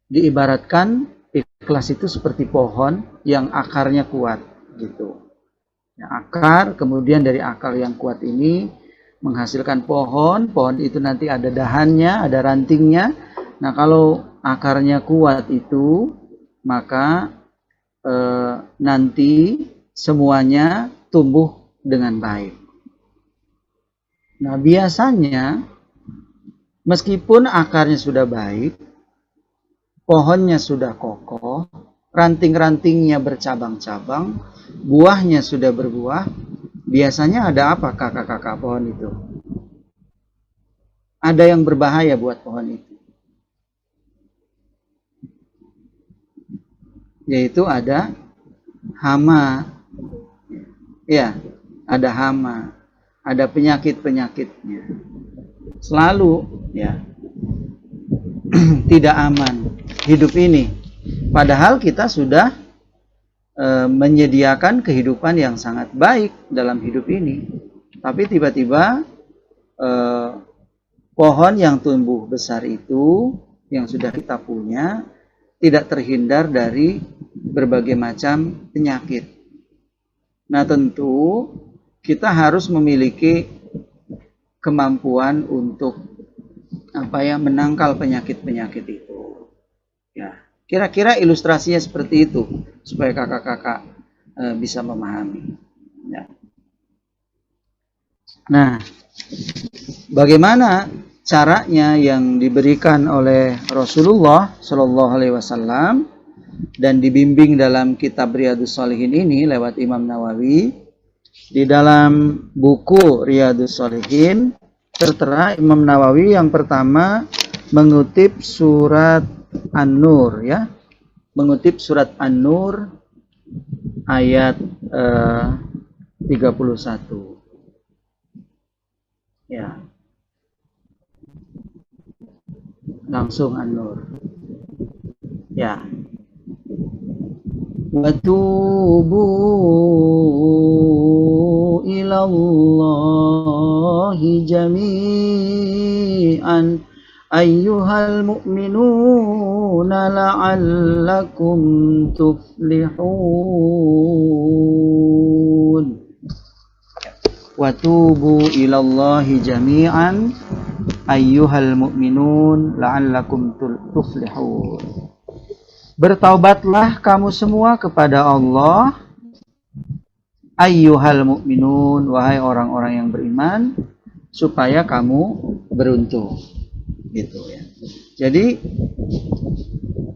diibaratkan ikhlas itu seperti pohon yang akarnya kuat gitu. Ya, akar, kemudian dari akar yang kuat ini menghasilkan pohon itu nanti ada dahannya, ada rantingnya. Nah, kalau akarnya kuat itu, maka nanti semuanya tumbuh dengan baik. Nah, biasanya meskipun akarnya sudah baik, pohonnya sudah kokoh, ranting-rantingnya bercabang-cabang, buahnya sudah berbuah, biasanya ada apa kakak-kakak pohon itu? Ada yang berbahaya buat pohon itu. Yaitu ada hama. Ya, ada hama. Ada penyakit-penyakitnya. Selalu ya tidak aman hidup ini. Padahal kita sudah menyediakan kehidupan yang sangat baik dalam hidup ini. Tapi tiba-tiba pohon yang tumbuh besar itu, yang sudah kita punya, tidak terhindar dari berbagai macam penyakit. Nah, tentu kita harus memiliki kemampuan untuk menangkal penyakit-penyakit itu. Ya, kira-kira ilustrasinya seperti itu supaya kakak-kakak bisa memahami. Ya. Nah, bagaimana caranya yang diberikan oleh Rasulullah Shallallahu Alaihi Wasallam dan dibimbing dalam kitab Riyadhus Shalihin ini lewat Imam Nawawi. Di dalam buku Riyadhus Shalihin tertera Imam Nawawi yang pertama mengutip surat An-Nur, ya, mengutip surat An-Nur ayat 31. Ya. Langsung An-Nur. Ya. Watubu ilallahi jami'an ayyuhal mu'minuna la'allakum tuflihun. Watubu ilallahi jami'an ayyuhal mu'minun la'allakum tuflihun. Bertaubatlah kamu semua kepada Allah, ayyuhal mu'minun, wahai orang-orang yang beriman, supaya kamu beruntung. Gitu ya. Jadi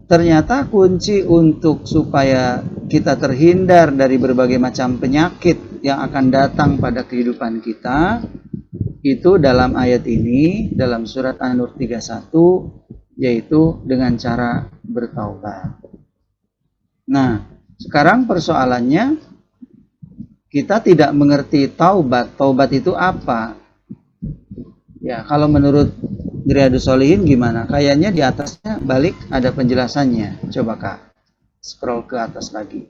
ternyata kunci untuk supaya kita terhindar dari berbagai macam penyakit yang akan datang pada kehidupan kita itu dalam ayat ini, dalam surat An-Nur 31, yaitu dengan cara bertaubat. Nah, sekarang persoalannya kita tidak mengerti taubat. Taubat itu apa? Ya, kalau menurut Riyadhus Shalihin gimana? Kayaknya di atasnya balik ada penjelasannya. Coba Kak, scroll ke atas lagi.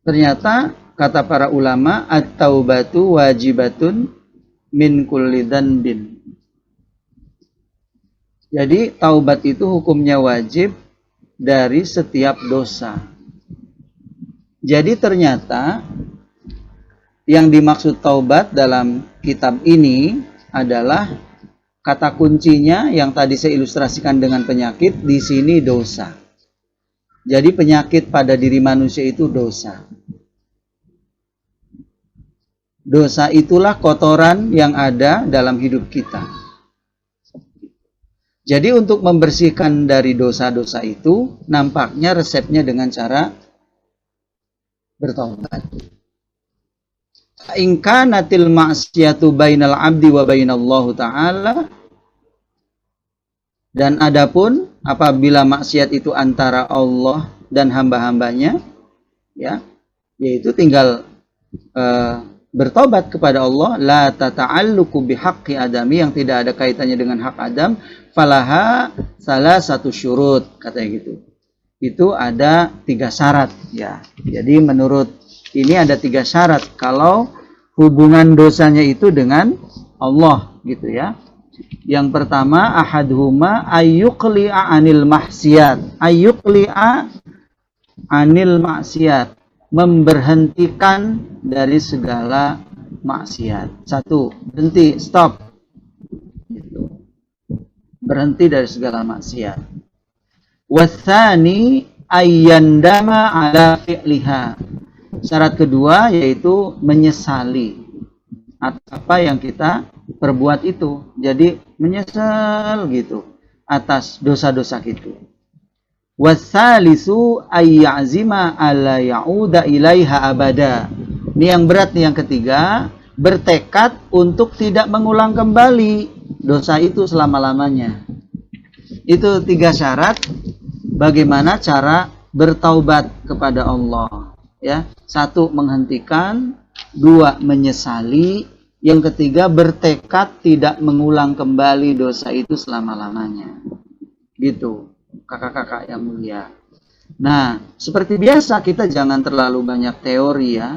Ternyata kata para ulama, at-taubatu wajibatun min kulli dzanbin. Jadi taubat itu hukumnya wajib dari setiap dosa. Jadi ternyata yang dimaksud taubat dalam kitab ini adalah kata kuncinya yang tadi saya ilustrasikan dengan penyakit, di sini dosa. Jadi penyakit pada diri manusia itu dosa. Dosa itulah kotoran yang ada dalam hidup kita. Jadi untuk membersihkan dari dosa-dosa itu, nampaknya resepnya dengan cara bertobat. In kanatil ma'siyatu bainal 'abdi wa bainallahu ta'ala, dan adapun apabila maksiat itu antara Allah dan hamba-hambanya, ya, yaitu tinggal bertobat kepada Allah, la tata'alluqu bihaqqi adami, yang tidak ada kaitannya dengan hak Adam, falaha salah satu syurut, katanya gitu. Itu ada 3 syarat, ya. Jadi menurut ini ada 3 syarat kalau hubungan dosanya itu dengan Allah, gitu ya. Yang pertama, ahaduhuma ayyuqli'a anil mahsiyat. Ayyuqli'a anil maksiat, memberhentikan dari segala maksiat. Satu, berhenti, stop. Berhenti dari segala maksiat. Wathani ayyandama ala fi'liha. Syarat kedua yaitu menyesali apa yang kita perbuat itu. Jadi menyesal gitu atas dosa-dosa itu. Watsalisu ayyazima alla ya'uda ilaiha abada. Ini yang berat nih, yang ketiga, bertekad untuk tidak mengulang kembali dosa itu selama-lamanya. Itu 3 syarat bagaimana cara bertaubat kepada Allah, ya. 1, menghentikan, 2, menyesali, yang ketiga bertekad tidak mengulang kembali dosa itu selama-lamanya. Gitu, kakak-kakak yang mulia. Nah, seperti biasa kita jangan terlalu banyak teori ya.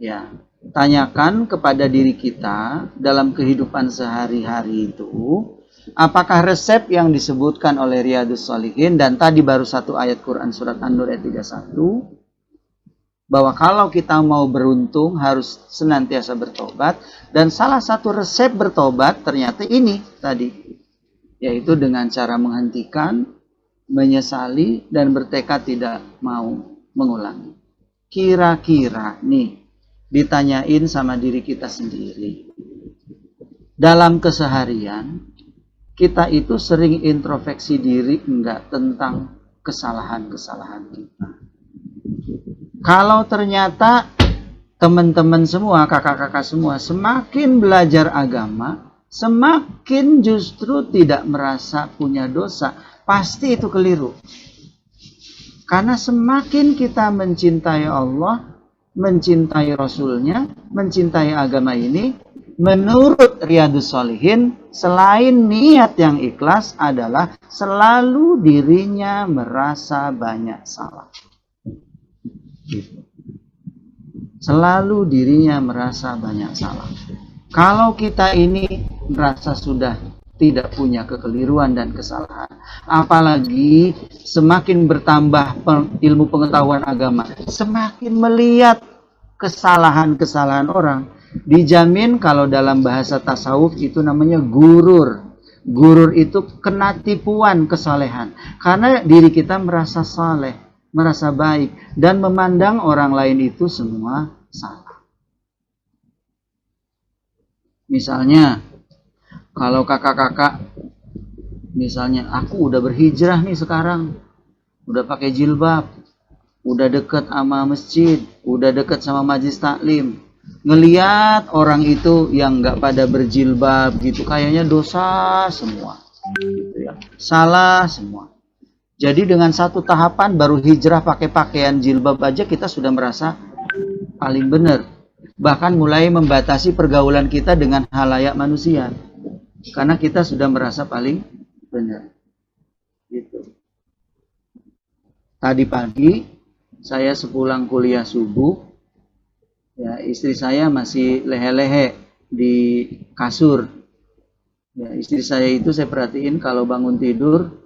Ya, tanyakan kepada diri kita dalam kehidupan sehari-hari itu, apakah resep yang disebutkan oleh Riyadhus Shalihin dan tadi baru 1 ayat Quran surat An-Nur ayat 31, bahwa kalau kita mau beruntung harus senantiasa bertobat, dan salah satu resep bertobat ternyata ini tadi, yaitu dengan cara menghentikan, menyesali, dan bertekad tidak mau mengulangi. Kira-kira nih, ditanyain sama diri kita sendiri, dalam keseharian kita itu sering introspeksi diri enggak tentang kesalahan-kesalahan kita? Kalau ternyata teman-teman semua, kakak-kakak semua, semakin belajar agama, semakin justru tidak merasa punya dosa, pasti itu keliru. Karena semakin kita mencintai Allah, mencintai Rasulnya, mencintai agama ini, menurut Riyadhus Shalihin, selain niat yang ikhlas adalah selalu dirinya merasa banyak salah. Selalu dirinya merasa banyak salah. Kalau kita ini merasa sudah tidak punya kekeliruan dan kesalahan, apalagi semakin bertambah ilmu pengetahuan agama, semakin melihat kesalahan-kesalahan orang, dijamin kalau dalam bahasa tasawuf itu namanya gurur. Gurur itu kena tipuan kesalehan, karena diri kita merasa saleh, merasa baik, dan memandang orang lain itu semua salah. Misalnya, kalau kakak-kakak, misalnya aku udah berhijrah nih sekarang, udah pakai jilbab, udah deket sama masjid, udah deket sama majlis taklim, ngeliat orang itu yang nggak pada berjilbab gitu, kayaknya dosa semua, gitu ya, salah semua. Jadi dengan 1 tahapan baru hijrah pakai pakaian jilbab aja kita sudah merasa paling benar. Bahkan mulai membatasi pergaulan kita dengan halayak manusia. Karena kita sudah merasa paling benar. Gitu. Tadi pagi saya sepulang kuliah subuh, ya, istri saya masih lehe-lehe di kasur. Ya, istri saya itu saya perhatiin kalau bangun tidur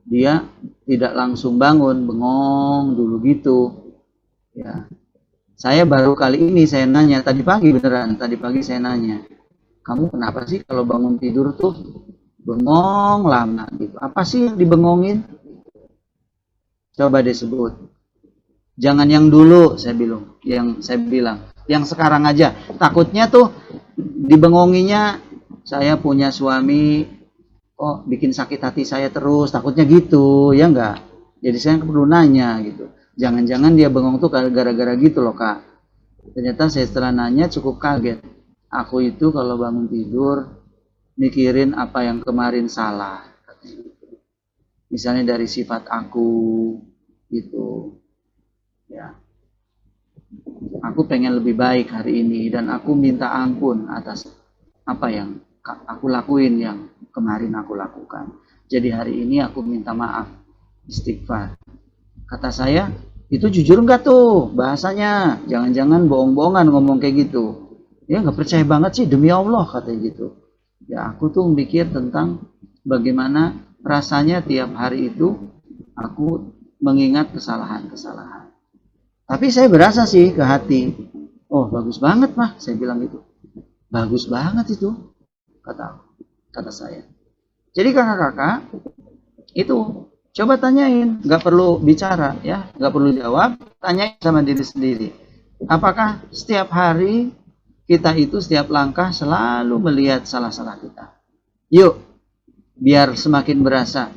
dia tidak langsung bangun, bengong dulu gitu. Ya. Saya baru kali ini saya nanya, tadi pagi beneran, tadi pagi saya nanya, kamu kenapa sih kalau bangun tidur tuh bengong lama gitu? Apa sih yang dibengongin? Coba deh sebut. Jangan yang dulu, saya bilang, yang sekarang aja. Takutnya tuh dibengonginya, saya punya suami, oh bikin sakit hati saya terus, takutnya gitu, ya enggak? Jadi saya perlu nanya gitu. Jangan-jangan dia bengong tuh gara-gara gitu loh kak. Ternyata saya setelah nanya cukup kaget. Aku itu kalau bangun tidur mikirin apa yang kemarin salah. Misalnya dari sifat aku gitu. Ya. Aku pengen lebih baik hari ini dan aku minta ampun atas apa yang aku lakuin yang kemarin aku lakukan. Jadi hari ini aku minta maaf, istighfar. Kata saya, itu jujur enggak tuh bahasanya? Jangan-jangan bohong-bohongan ngomong kayak gitu. Ya nggak percaya banget sih, demi Allah katanya gitu. Ya, aku tuh mikir tentang bagaimana rasanya tiap hari itu aku mengingat kesalahan-kesalahan. Tapi saya berasa sih ke hati, oh bagus banget mah, saya bilang gitu. Bagus banget itu, kata saya. Jadi kakak-kakak itu coba tanyain, nggak perlu bicara ya, nggak perlu jawab, tanyain sama diri sendiri. Apakah setiap hari kita itu setiap langkah selalu melihat salah-salah kita? Yuk, biar semakin berasa.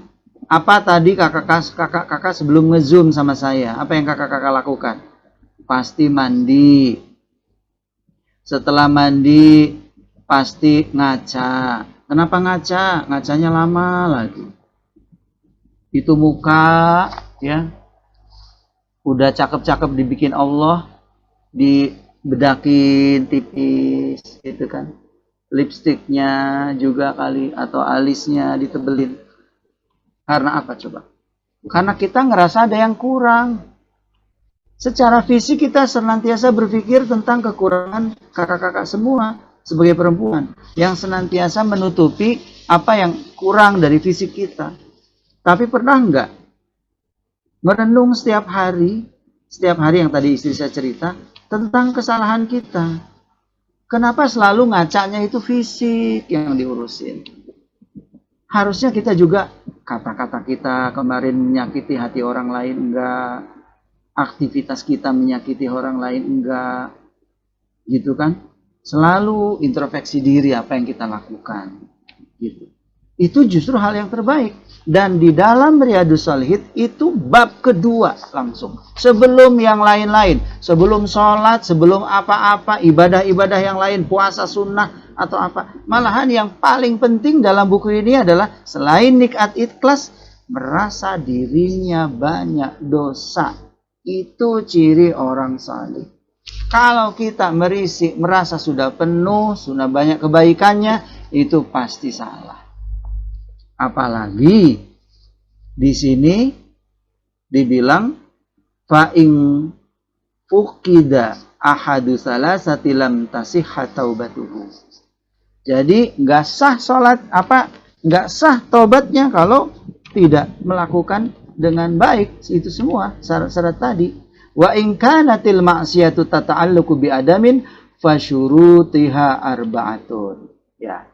Apa tadi kakak-kakak sebelum ngezoom sama saya? Apa yang kakak-kakak lakukan? Pasti mandi. Setelah mandi, pasti ngaca. Kenapa ngaca? Ngacanya lama lagi. Itu muka, ya, udah cakep-cakep dibikin Allah, dibedakin tipis, gitu kan. Lipstiknya juga kali, atau alisnya ditebelin. Karena apa coba? Karena kita ngerasa ada yang kurang. Secara fisik kita senantiasa berpikir tentang kekurangan kakak-kakak semua sebagai perempuan yang senantiasa menutupi apa yang kurang dari fisik kita. Tapi pernah nggak merenung setiap hari yang tadi istri saya cerita tentang kesalahan kita? Kenapa selalu ngacanya itu fisik yang diurusin? Harusnya kita juga kata-kata kita kemarin menyakiti hati orang lain enggak, aktivitas kita menyakiti orang lain enggak, gitu kan? Selalu introspeksi diri apa yang kita lakukan, gitu. Itu justru hal yang terbaik. Dan di dalam Riyadhus Shalihin itu bab kedua langsung. Sebelum yang lain-lain, sebelum sholat, sebelum apa-apa, ibadah-ibadah yang lain, puasa sunnah atau apa. Malahan yang paling penting dalam buku ini adalah selain nikmat ikhlas, merasa dirinya banyak dosa. Itu ciri orang saleh. Kalau kita merasa sudah penuh, sudah banyak kebaikannya, itu pasti salah. Apalagi di sini dibilang fa'ing fukida ahadu salasati lam tasihha taubatuhu. Jadi nggak sah sholat nggak sah taubatnya kalau tidak melakukan dengan baik itu semua syarat-syarat tadi. Wa in kanatil ma'siyatu tata'alluqu bi adamin fasyurutiha arba'atun. Ya.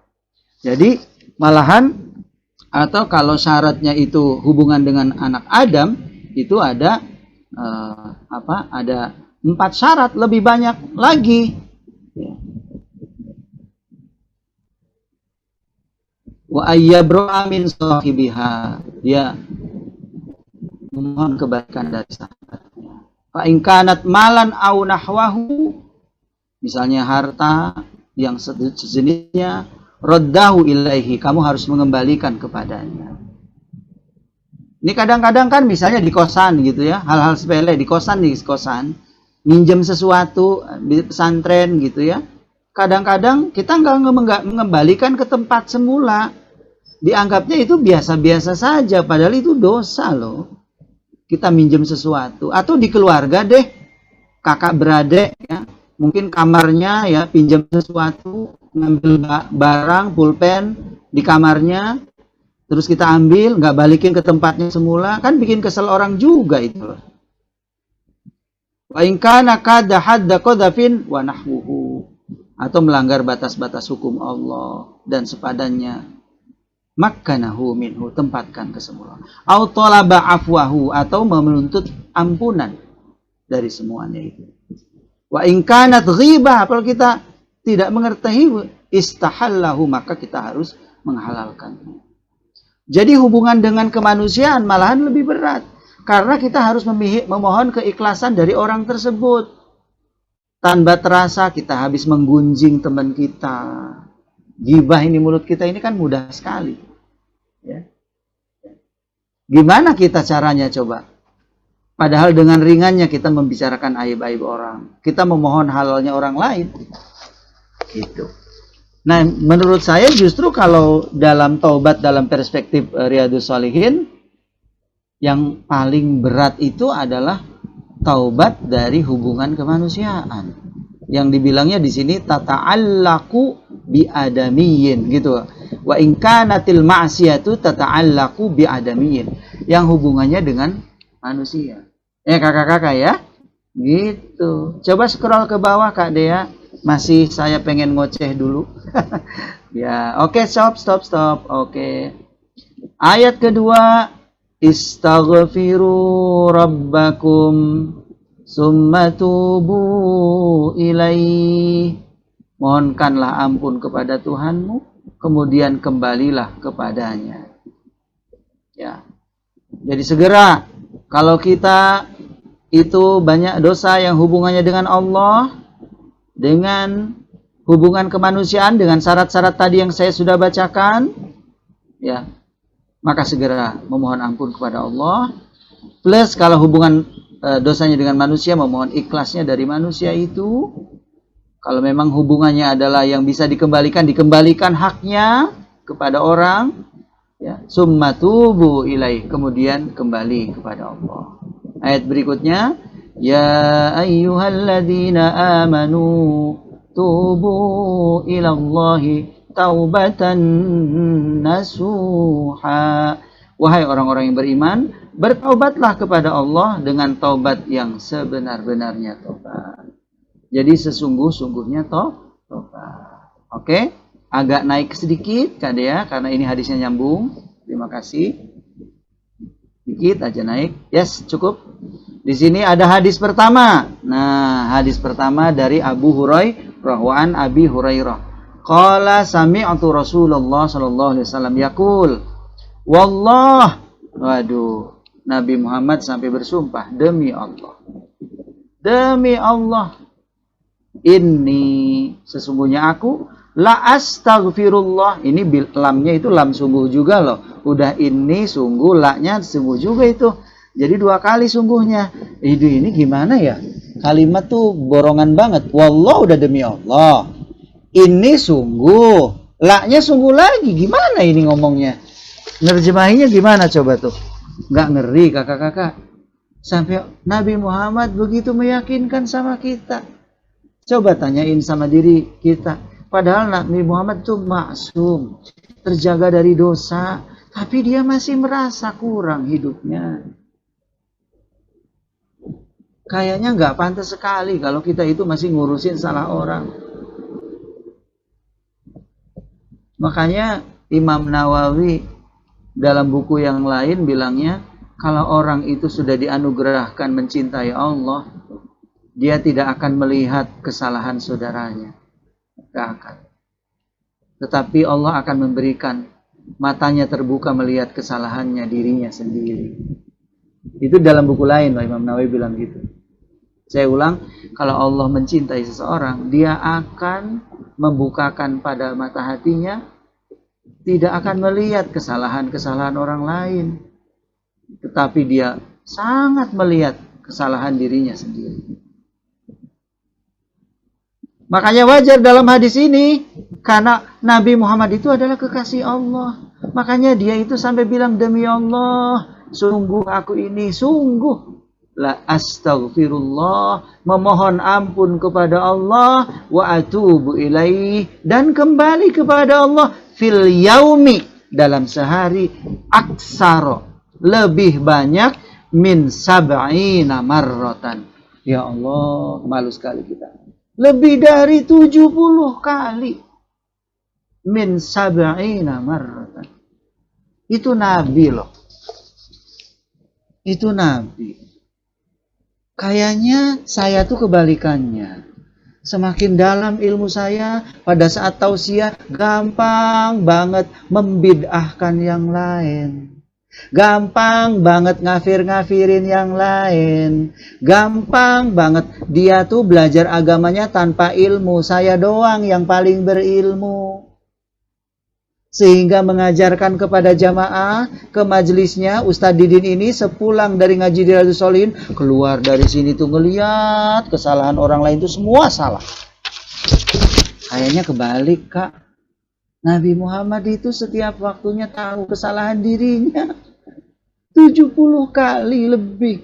Jadi malahan atau kalau syaratnya itu hubungan dengan anak Adam itu ada ada 4 syarat, lebih banyak lagi. Ya. Wa ayyabra min sahibiha, dia memohon kebaikan dari sahabatnya. Fa in kanat malan au nahwahu, misalnya harta yang sejenisnya, raddahu ilaihi, kamu harus mengembalikan kepadanya. Ini kadang-kadang kan misalnya di kosan gitu ya, hal-hal sepele di kosan minjem sesuatu di pesantren gitu ya. Kadang-kadang kita nggak mengembalikan ke tempat semula. Dianggapnya itu biasa-biasa saja, padahal itu dosa loh. Kita minjem sesuatu atau di keluarga deh, kakak beradik ya, mungkin kamarnya ya pinjam sesuatu, ngambil barang pulpen di kamarnya, terus kita ambil nggak balikin ke tempatnya semula, kan bikin kesel orang juga itu loh. Wa in kana qad hadda qadafin wa nahwuhu, atau melanggar batas-batas hukum Allah dan sepadannya, makkanahu minhu, tempatkan ke semula. Au talaba afwahu, atau menuntut ampunan dari semuanya itu. Wa in kanat ghibah, kalau kita tidak mengerti istahallahu, maka kita harus menghalalkannya. Jadi hubungan dengan kemanusiaan malahan lebih berat, karena kita harus memohon keikhlasan dari orang tersebut. Tanpa terasa kita habis menggunjing teman kita. Gibah ini mulut kita ini kan mudah sekali. Ya. Gimana kita caranya coba? Padahal dengan ringannya kita membicarakan aib-aib orang. Kita memohon halalnya orang lain. Gitu. Nah, menurut saya justru kalau dalam taubat dalam perspektif Riyadhus Shalihin, yang paling berat itu adalah taubat dari hubungan kemanusiaan. Yang dibilangnya di sini tata'allaku bi'adamiyyin gitu. Wa in kanatil ma'siyatu tata'allaqu bi'adamiyyin, yang hubungannya dengan manusia. Kakak-kakak ya. Gitu. Coba scroll ke bawah Kak Dea. Masih saya pengen ngoceh dulu. Ya, oke, stop. Oke. Ayat kedua, istaghfiru rabbakum summa tubu ilaih. Mohonkanlah ampun kepada Tuhanmu, kemudian kembalilah kepadanya. Ya. Jadi segera, kalau kita itu banyak dosa yang hubungannya dengan Allah, dengan hubungan kemanusiaan, dengan syarat-syarat tadi yang saya sudah bacakan, ya, maka segera memohon ampun kepada Allah. Plus kalau hubungan dosanya dengan manusia, memohon ikhlasnya dari manusia itu. Kalau memang hubungannya adalah yang bisa dikembalikan haknya kepada orang, ya, summa tubu ilaih, kemudian kembali kepada Allah. Ayat berikutnya, ya ayyuhalladzina amanu tubu ilallahi taubatan nasuha. Wahai orang-orang yang beriman, bertaubatlah kepada Allah dengan taubat yang sebenar-benarnya taubat. Jadi sesungguh-sungguhnya taubat. Oke, agak naik sedikit Kak Dea karena ini hadisnya nyambung. Terima kasih. Dikit aja naik. Yes, cukup. Di sini ada hadis pertama. Nah, hadis pertama dari Abu Hurairah, an Abi Hurairah. Qala sami'tu Rasulullah sallallahu alaihi wasallam yaqul, wallah, waduh, Nabi Muhammad sampai bersumpah, demi Allah. Demi Allah, ini sesungguhnya aku la astaghfirullah. Ini lamnya itu lam sungguh juga loh. Udah ini sungguh, laknya sungguh juga itu. Jadi dua kali sungguhnya. Ini gimana ya? Kalimat tuh borongan banget. Wallah udah demi Allah. Ini sungguh, laknya sungguh lagi. Gimana ini ngomongnya? Nerjemahinya gimana coba tuh? Nggak ngeri kakak-kakak. Sampai Nabi Muhammad begitu meyakinkan sama kita. Coba tanyain sama diri kita. Padahal Nabi Muhammad tuh maksum, terjaga dari dosa, tapi dia masih merasa kurang hidupnya. Kayaknya nggak pantas sekali kalau kita itu masih ngurusin salah orang. Makanya Imam Nawawi dalam buku yang lain bilangnya, kalau orang itu sudah dianugerahkan mencintai Allah, dia tidak akan melihat kesalahan saudaranya. Tidak akan. Tetapi Allah akan memberikan matanya terbuka melihat kesalahannya dirinya sendiri. Itu dalam buku lain loh, Imam Nawawi bilang gitu. Saya ulang, kalau Allah mencintai seseorang, dia akan membukakan pada mata hatinya, tidak akan melihat kesalahan-kesalahan orang lain. Tetapi dia sangat melihat kesalahan dirinya sendiri. Makanya wajar dalam hadis ini, karena Nabi Muhammad itu adalah kekasih Allah. Makanya dia itu sampai bilang, demi Allah, sungguh aku ini, sungguh la astaghfirullah, memohon ampun kepada Allah, wa atubu ilaih, dan kembali kepada Allah, fil yaumi, dalam sehari, aksaro, lebih banyak, min sab'ina marratan. Ya Allah, malu sekali kita. Lebih dari 70 kali. Min sab'ina marratan. Itu Nabi loh. Itu Nabi. Kayaknya saya tuh kebalikannya. Semakin dalam ilmu saya, pada saat tausiah, gampang banget membid'ahkan yang lain. Gampang banget ngafir-ngafirin yang lain. Gampang banget dia tuh belajar agamanya tanpa ilmu. Saya doang yang paling berilmu. Sehingga mengajarkan kepada jamaah, ke majelisnya, Ustadz Didin ini sepulang dari ngaji di Riyadhus Shalihin, keluar dari sini tuh ngeliat kesalahan orang lain tuh semua salah. Kayaknya kebalik Kak. Nabi Muhammad itu setiap waktunya tahu kesalahan dirinya. 70 kali lebih.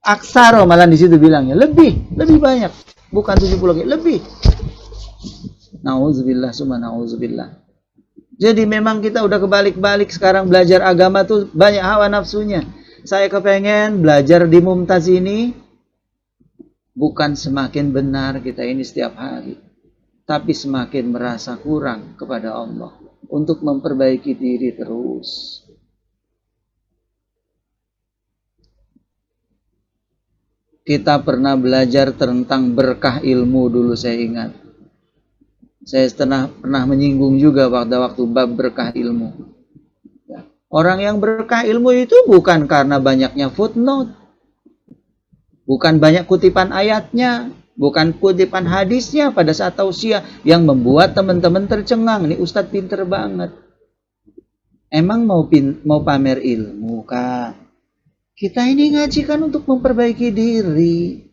Aksaro malah di situ bilangnya, lebih banyak. Bukan 70 kali, lebih. Nauzubillah summa nauzubillah. Jadi memang kita udah kebalik-balik sekarang belajar agama tuh banyak hawa nafsunya. Saya kepengen belajar di Mumtaz ini bukan semakin benar kita ini setiap hari, tapi semakin merasa kurang kepada Allah untuk memperbaiki diri terus. Kita pernah belajar tentang berkah ilmu dulu, saya ingat. Saya pernah menyinggung juga waktu bab berkah ilmu. Orang yang berkah ilmu itu bukan karena banyaknya footnote, bukan banyak kutipan ayatnya, bukan kutipan hadisnya pada saat tausiah yang membuat teman-teman tercengang. Nih Ustadz pinter banget. Emang mau pamer ilmu, Kak? Kita ini ngaji kan untuk memperbaiki diri.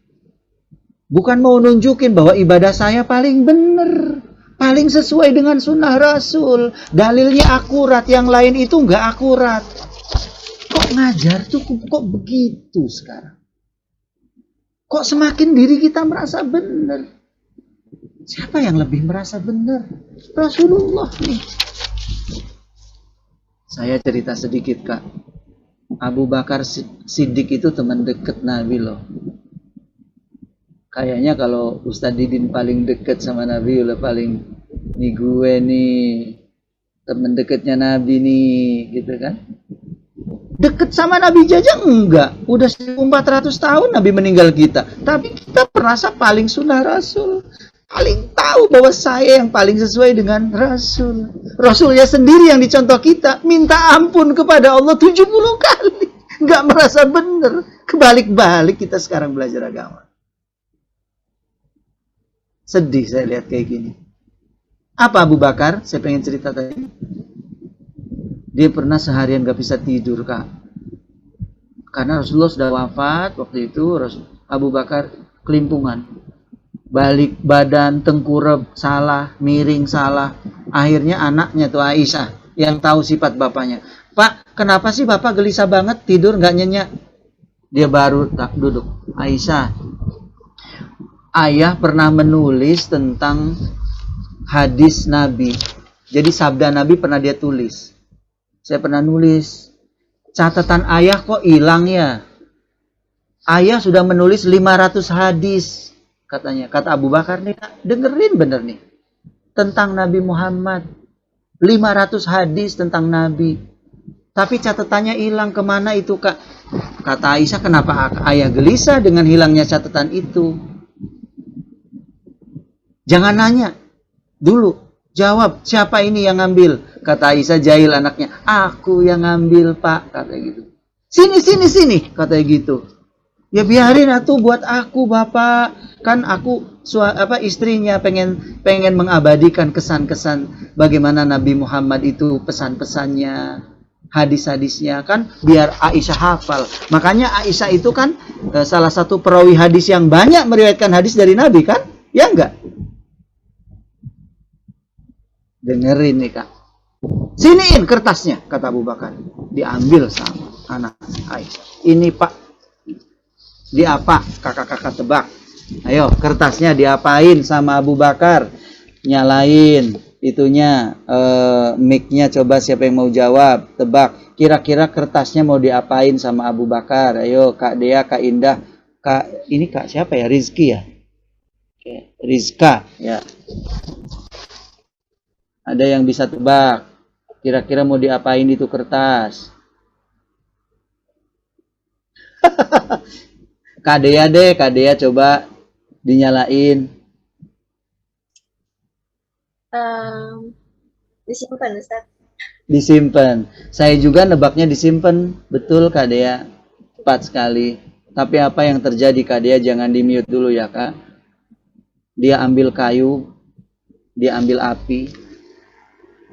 Bukan mau nunjukin bahwa ibadah saya paling benar, paling sesuai dengan sunnah Rasul. Dalilnya akurat, yang lain itu nggak akurat. Kok ngajar tuh kok begitu sekarang? Kok semakin diri kita merasa benar? Siapa yang lebih merasa benar? Rasulullah nih. Saya cerita sedikit, Kak. Abu Bakar Siddiq itu teman dekat Nabi loh. Kayaknya kalau Ustadz Didin paling dekat sama Nabi, udah paling nih gue nih teman dekatnya Nabi nih, gitu kan? Deket sama Nabi Jajang enggak. Udah 1400 tahun Nabi meninggal kita, tapi kita merasa paling sunnah Rasul, paling tahu bahwa saya yang paling sesuai dengan Rasul. Rasulnya sendiri yang dicontoh kita, minta ampun kepada Allah 70 kali, nggak merasa benar. Kebalik-balik kita sekarang belajar agama. Sedih saya lihat kayak gini. Apa Abu Bakar? Saya pengen cerita tadi. Dia pernah seharian nggak bisa tidur, Kak. Karena Rasulullah sudah wafat waktu itu. Abu Bakar kelimpungan. Balik badan, tengkurap salah, miring salah. Akhirnya anaknya tuh Aisyah yang tahu sifat bapaknya. Pak, kenapa sih bapak gelisah banget, tidur nggak nyenyak? Dia baru duduk. Aisyah, ayah pernah menulis tentang hadis Nabi. Jadi sabda Nabi pernah dia tulis. Saya pernah nulis. Catatan ayah kok hilang ya? Ayah sudah menulis 500 hadis. Katanya, kata Abu Bakar nih, dengerin bener nih, tentang Nabi Muhammad, 500 hadis tentang Nabi, tapi catatannya hilang. Kemana itu, Kak? Kata Aisyah, kenapa ayah gelisah dengan hilangnya catatan itu? Jangan nanya dulu, jawab, siapa ini yang ngambil? Kata Aisyah, jahil anaknya, aku yang ngambil, Pak, kata gitu. Sini, katanya gitu. Ya biarin atuh buat aku, Bapak. Kan aku istrinya pengen mengabadikan kesan-kesan bagaimana Nabi Muhammad itu, pesan-pesannya, hadis-hadisnya, kan biar Aisyah hafal. Makanya Aisyah itu kan salah satu perawi hadis yang banyak meriwayatkan hadis dari Nabi, kan? Ya enggak? Dengerin nih, Kak. Siniin kertasnya, kata Abu Bakar. Diambil sama anak Aisyah. Ini, Pak, diapa? Kakak-kakak tebak. Ayo, kertasnya diapain sama Abu Bakar? Nyalain itunya, mic-nya, coba siapa yang mau jawab, tebak. Kira-kira kertasnya mau diapain sama Abu Bakar? Ayo, Kak Dea, Kak Indah, ini Kak siapa ya? Rizky ya? Rizka ya. Ada yang bisa tebak? Kira-kira mau diapain itu kertas? Kak Dea coba dinyalain. Disimpan, Ustaz. Disimpan. Saya juga nebaknya disimpan. Betul, Kak Dea. Tepat sekali. Tapi apa yang terjadi, Kak Dea? Jangan di-mute dulu ya, Kak. Dia ambil kayu, dia ambil api,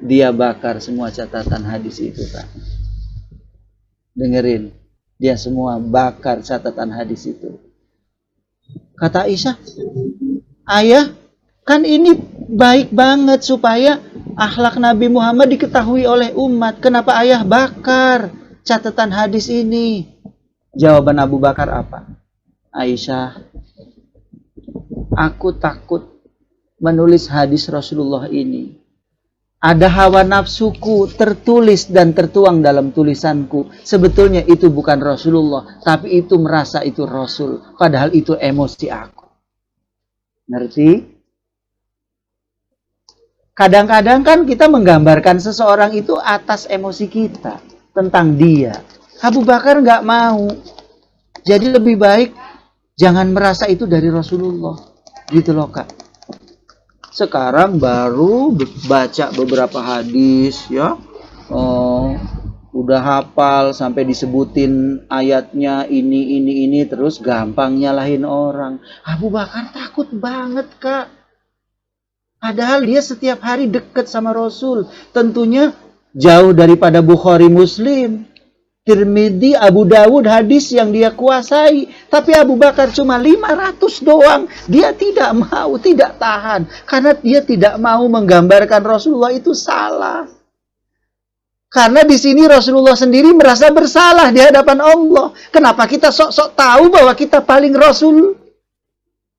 dia bakar semua catatan hadis itu, Kak. Dengerin. Dia semua bakar catatan hadis itu. Kata Aisyah, ayah, kan ini baik banget supaya akhlak Nabi Muhammad diketahui oleh umat. Kenapa ayah bakar catatan hadis ini? Jawaban Abu Bakar apa? Aisyah, aku takut menulis hadis Rasulullah ini. Ada hawa nafsuku tertulis dan tertuang dalam tulisanku. Sebetulnya itu bukan Rasulullah, tapi itu merasa itu Rasul. Padahal itu emosi aku. Ngerti? Kadang-kadang kan kita menggambarkan seseorang itu atas emosi kita tentang dia. Abu Bakar nggak mau. Jadi lebih baik jangan merasa itu dari Rasulullah. Gitu loh, Kak. Sekarang baru baca beberapa hadis ya. Udah hafal sampai disebutin ayatnya ini terus gampang nyalahin orang. Abu Bakar takut banget, Kak. Padahal dia setiap hari dekat sama Rasul. Tentunya jauh daripada Bukhari, Muslim, Tirmidzi, Abu Dawud, hadis yang dia kuasai. Tapi Abu Bakar cuma 500 doang. Dia tidak mau, tidak tahan. Karena dia tidak mau menggambarkan Rasulullah itu salah. Karena di sini Rasulullah sendiri merasa bersalah di hadapan Allah. Kenapa kita sok-sok tahu bahwa kita paling Rasul?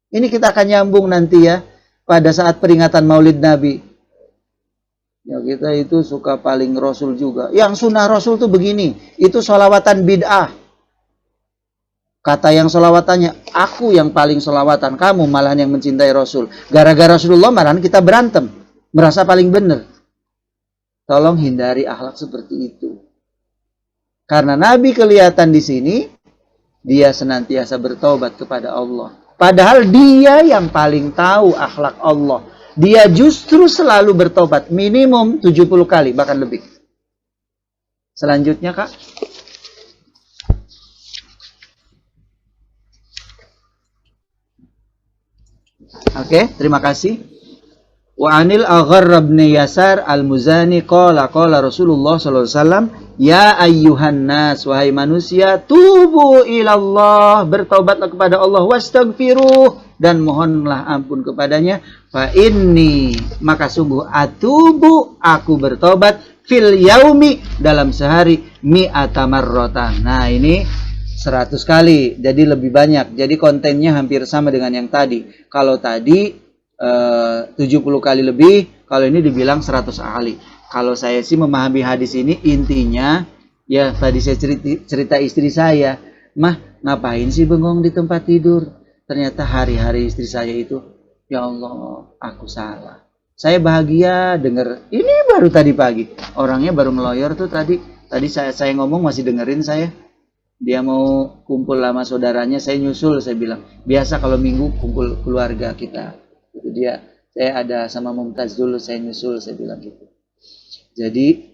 Ini kita akan nyambung nanti ya. Pada saat peringatan Maulid Nabi. Ya kita itu suka paling Rasul juga. Yang sunnah Rasul tuh begini. Itu sholawatan bid'ah. Kata yang sholawatannya, aku yang paling sholawatan. Kamu malahan yang mencintai Rasul. Gara-gara Rasulullah malahan kita berantem. Merasa paling benar. Tolong hindari akhlak seperti itu. Karena Nabi kelihatan di sini. Dia senantiasa bertobat kepada Allah. Padahal dia yang paling tahu akhlak Allah. Dia justru selalu bertobat. Minimum 70 kali, bahkan lebih. Selanjutnya, Kak. Oke, terima kasih. Wa anil Agharr bin Yasar al-Muzani qala Rasulullah sallallahu alaihi wasallam, ya ayyuhan nas, wahai manusia, tubu ilallah, bertaubatlah kepada Allah, wastaghfiruh, dan mohonlah ampun kepadanya, fa inni, maka sungguh atubu, aku bertobat, fil yaumi, dalam sehari, mi'ata marratan. Nah ini 100 kali, jadi lebih banyak. Jadi kontennya hampir sama dengan yang tadi. Kalau tadi 70 kali lebih, kalau ini dibilang 100 kali. Kalau saya sih memahami hadis ini, intinya ya tadi saya cerita istri saya, mah ngapain sih bengong di tempat tidur? Ternyata hari-hari istri saya itu, ya Allah, aku salah. Saya bahagia dengar ini baru tadi pagi. Orangnya baru meloyor tuh tadi saya ngomong masih dengerin saya. Dia mau kumpul sama saudaranya, saya nyusul, saya bilang biasa kalau minggu kumpul keluarga kita. Itu dia, saya ada sama Mumtaz dulu, saya nyusul, saya bilang gitu. Jadi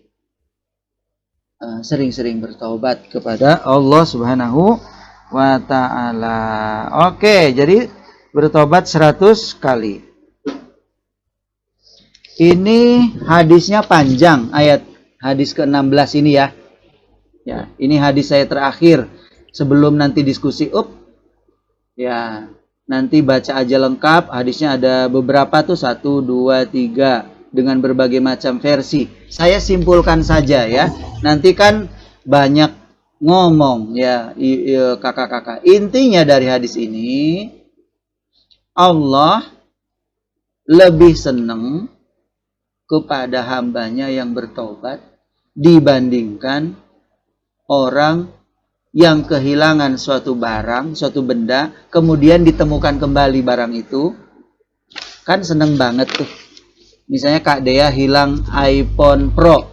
sering-sering bertaubat kepada Allah Subhanahu wa ta'ala. Oke, jadi bertobat 100 kali. Ini hadisnya panjang, ayat hadis ke-16 ini ya. Ya, ini hadis saya terakhir sebelum nanti diskusi ya. Nanti baca aja lengkap, hadisnya ada beberapa tuh, 1, 2, 3 dengan berbagai macam versi. Saya simpulkan saja ya. Nanti kan banyak ngomong ya kakak-kakak. Intinya dari hadis ini, Allah lebih senang kepada hambanya yang bertobat dibandingkan orang yang kehilangan suatu barang, suatu benda, kemudian ditemukan kembali barang itu, kan seneng banget tuh. Misalnya Kak Dea hilang iPhone Pro